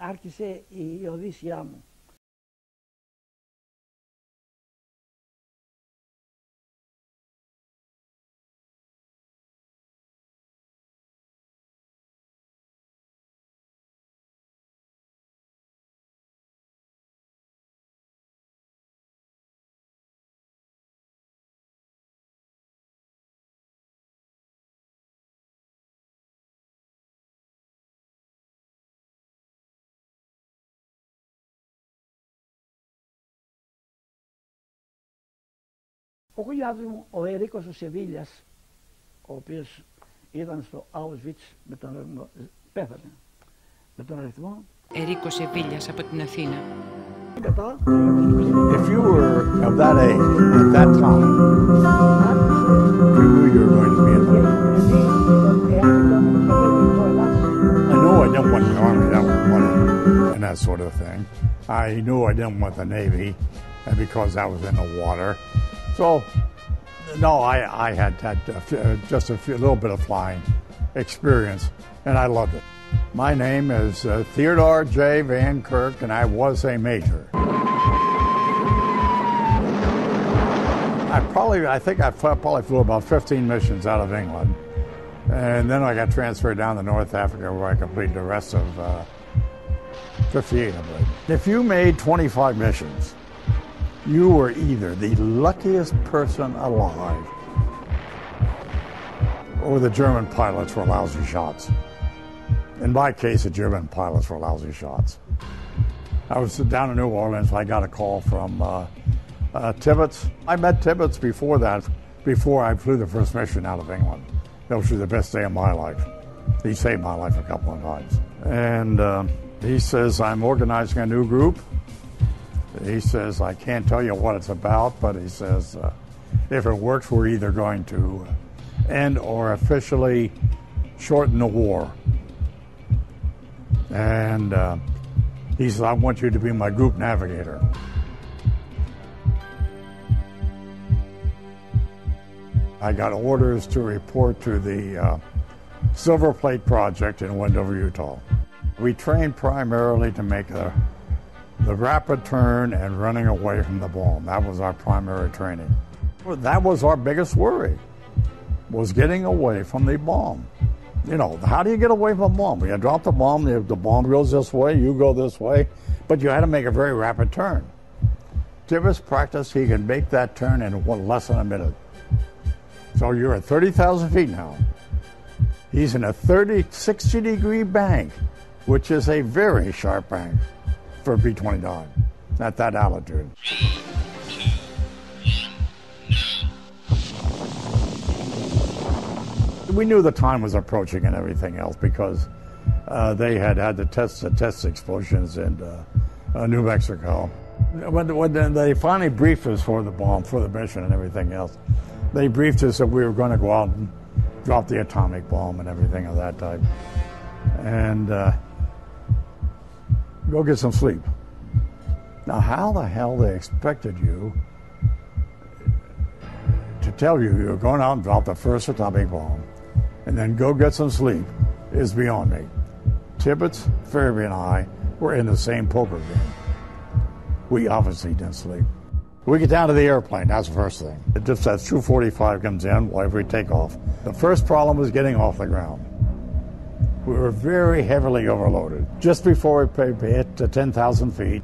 άρχισε η οδύσσιά μου. Ο γουλιάδος μου, ο Ερίκος ο Σεβίλιας, ο οποίος ήταν στο Auschwitz με τον πέθανε με τον αριθμό. Ερίκος Σεβίλιας από την Αθήνα. If you were of that age at that time, you knew you were going to be in the Navy. I know I didn't want the Army, that was one and that sort of thing. I knew I didn't want the Navy, and because I was in the water. So, no, I had just a little bit of flying experience, and I loved it. My name is Theodore J. Van Kirk, and I was a major. I think I probably flew about 15 missions out of England, and then I got transferred down to North Africa where I completed the rest of 58, I believe. If you made 25 missions, you were either the luckiest person alive or the German pilots were lousy shots. In my case, the German pilots were lousy shots. I was down in New Orleans. I got a call from Tibbets. I met Tibbets before that, before I flew the first mission out of England. That was the best day of my life. He saved my life a couple of times. And he says, I'm organizing a new group. He says, I can't tell you what it's about, but he says, if it works, we're either going to end or officially shorten the war. And he says, I want you to be my group navigator. I got orders to report to the Silver Plate Project in Wendover, Utah. We trained primarily to make the rapid turn and running away from the bomb. That was our primary training. That was our biggest worry, was getting away from the bomb. You know, how do you get away from a bomb? You drop the bomb goes this way, you go this way, but you had to make a very rapid turn. Tibbets practiced, he can make that turn in less than a minute. So you're at 30,000 feet now. He's in a 60-degree bank, which is a very sharp bank for a B-29 at that altitude. We knew the time was approaching and everything else because they had to test explosions in New Mexico. When they finally briefed us for the bomb, for the mission and everything else, they briefed us that we were going to go out and drop the atomic bomb and everything of that type. And go get some sleep. Now, how the hell they expected you to tell you you're going out and drop the first atomic bomb and then go get some sleep is beyond me. Tibbets, Fairby, and I were in the same poker game. We obviously didn't sleep. We get down to the airplane, that's the first thing. It just as 245 comes in, whenever we take off. The first problem was getting off the ground. We were very heavily overloaded. Just before we hit to 10,000 feet,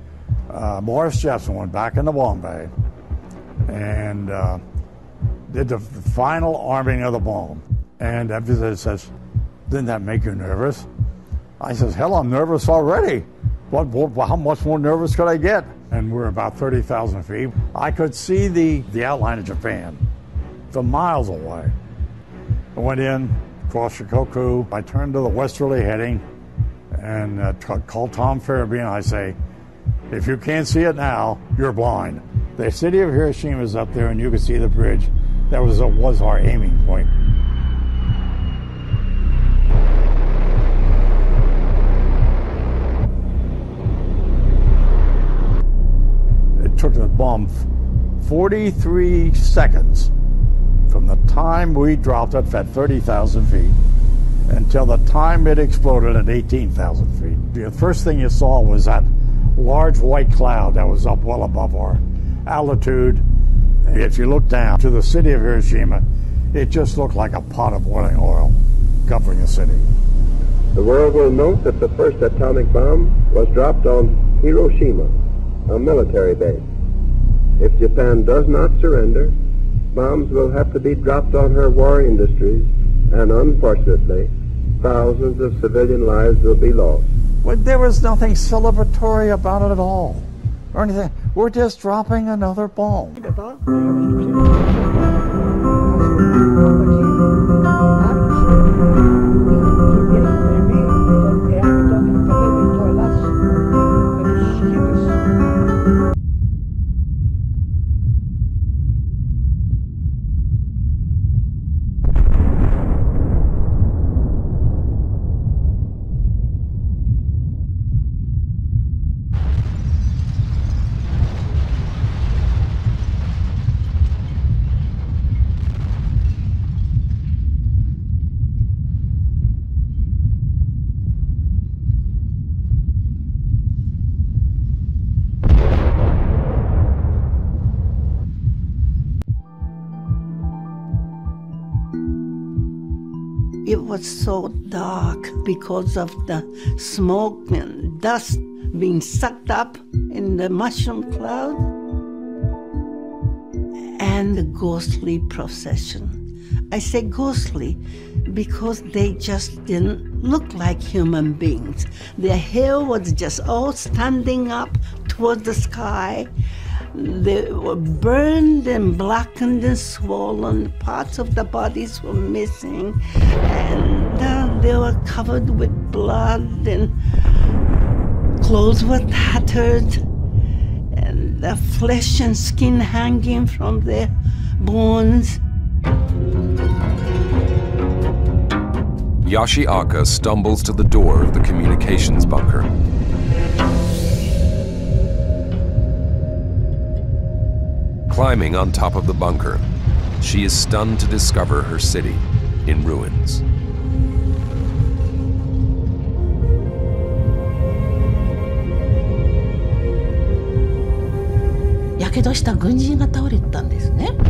Morris Jepson went back into bomb bay and did the final arming of the bomb. And everybody says, didn't that make you nervous? I says, hell, I'm nervous already. How much more nervous could I get? And we're about 30,000 feet. I could see the outline of Japan from miles away. I went in, crossed Shikoku. I turned to the westerly heading and called Tom Fairby, and I say, if you can't see it now, you're blind. The city of Hiroshima is up there, and you can see the bridge. That was our aiming point. It took the bomb 43 seconds from the time we dropped it at 30,000 feet until the time it exploded at 18,000 feet. The first thing you saw was that large white cloud that was up well above our altitude. If you look down to the city of Hiroshima, it just looked like a pot of boiling oil covering the city. The world will note that the first atomic bomb was dropped on Hiroshima, a military base. If Japan does not surrender, bombs will have to be dropped on her war industries, and unfortunately, thousands of civilian lives will be lost. Well, there was nothing celebratory about it at all, or anything. We're just dropping another bomb. It was so dark because of the smoke and dust being sucked up in the mushroom cloud, and the ghostly procession. I say ghostly because they just didn't look like human beings. Their hair was just all standing up toward the sky. They were burned and blackened and swollen. Parts of the bodies were missing, and they were covered with blood, and clothes were tattered, and the flesh and skin hanging from their bones. Yoshiaka stumbles to the door of the communications bunker. Climbing on top of the bunker, she is stunned to discover her city in ruins.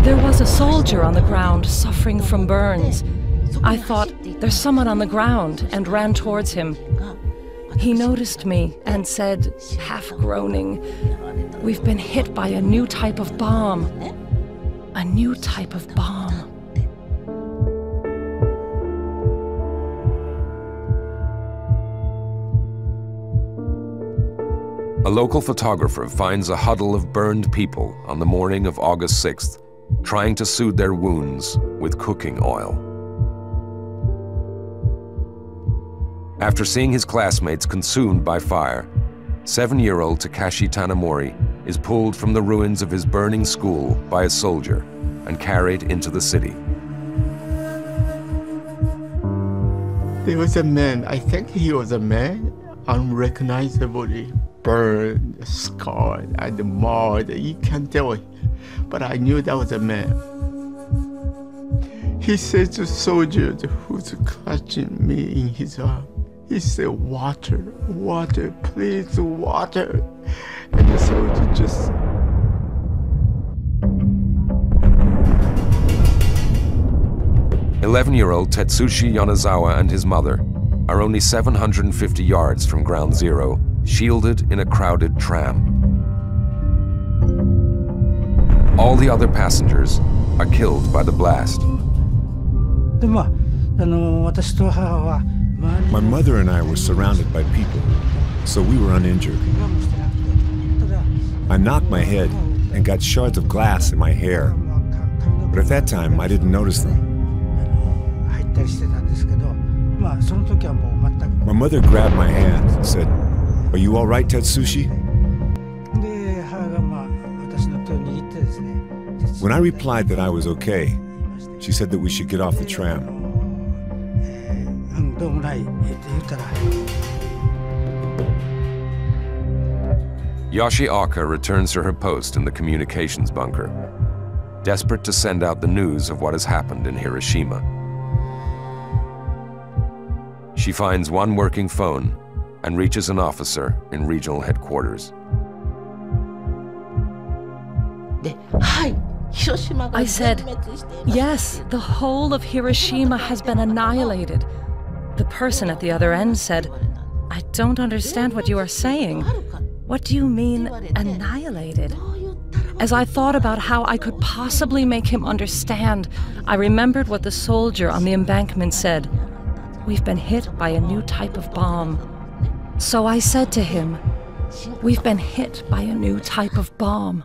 There was a soldier on the ground suffering from burns. I thought, there's someone on the ground, and ran towards him. He noticed me and said, half groaning, "We've been hit by a new type of bomb. A new type of bomb." A local photographer finds a huddle of burned people on the morning of August 6th, trying to soothe their wounds with cooking oil. After seeing his classmates consumed by fire, 7-year-old Takashi Tanamori is pulled from the ruins of his burning school by a soldier and carried into the city. There was a man, I think he was a man, unrecognizably burned, scarred, and marred. You can't tell it, but I knew that was a man. He said to soldiers who's clutching me in his arm, he said, "Water, water, please, water." And the soldier just... "11-year-old Tetsushi Yonezawa and his mother are only 750 yards from ground zero, shielded in a crowded tram. All the other passengers are killed by the blast. My mother and I were surrounded by people, so we were uninjured. I knocked my head and got shards of glass in my hair, but at that time I didn't notice them. My mother grabbed my hand and said, "Are you all right, Tetsushi?" When I replied that I was okay, she said that we should get off the tram. Yoshiaka returns to her post in the communications bunker, desperate to send out the news of what has happened in Hiroshima. she finds one working phone and reaches an officer in regional headquarters. I said, yes, the whole of Hiroshima has been annihilated. The person at the other end said, I don't understand what you are saying. What do you mean, annihilated? As I thought about how I could possibly make him understand, I remembered what the soldier on the embankment said. We've been hit by a new type of bomb. So I said to him, we've been hit by a new type of bomb.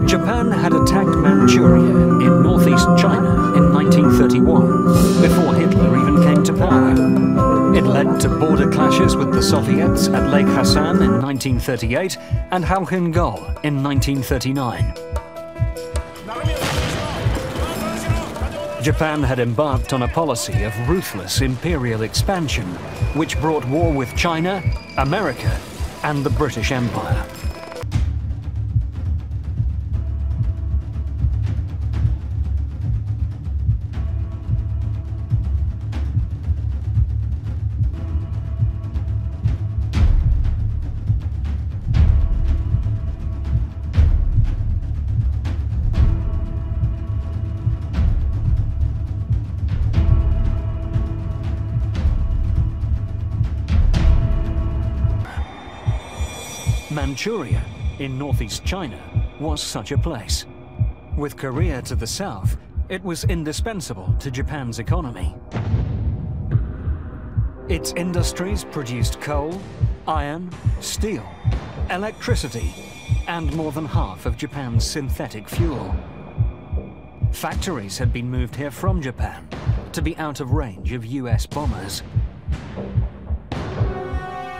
Japan had attacked Manchuria in northeast China in 1931, before Hitler even came to power. It led to border clashes with the Soviets at Lake Hassan in 1938 and Halkhin-Gol in 1939. Japan had embarked on a policy of ruthless imperial expansion, which brought war with China, America, and the British Empire. Manchuria, in northeast China, was such a place. With Korea to the south, it was indispensable to Japan's economy. Its industries produced coal, iron, steel, electricity, and more than half of Japan's synthetic fuel. Factories had been moved here from Japan to be out of range of US bombers.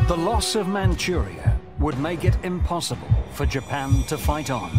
The loss of Manchuria would make it impossible for Japan to fight on.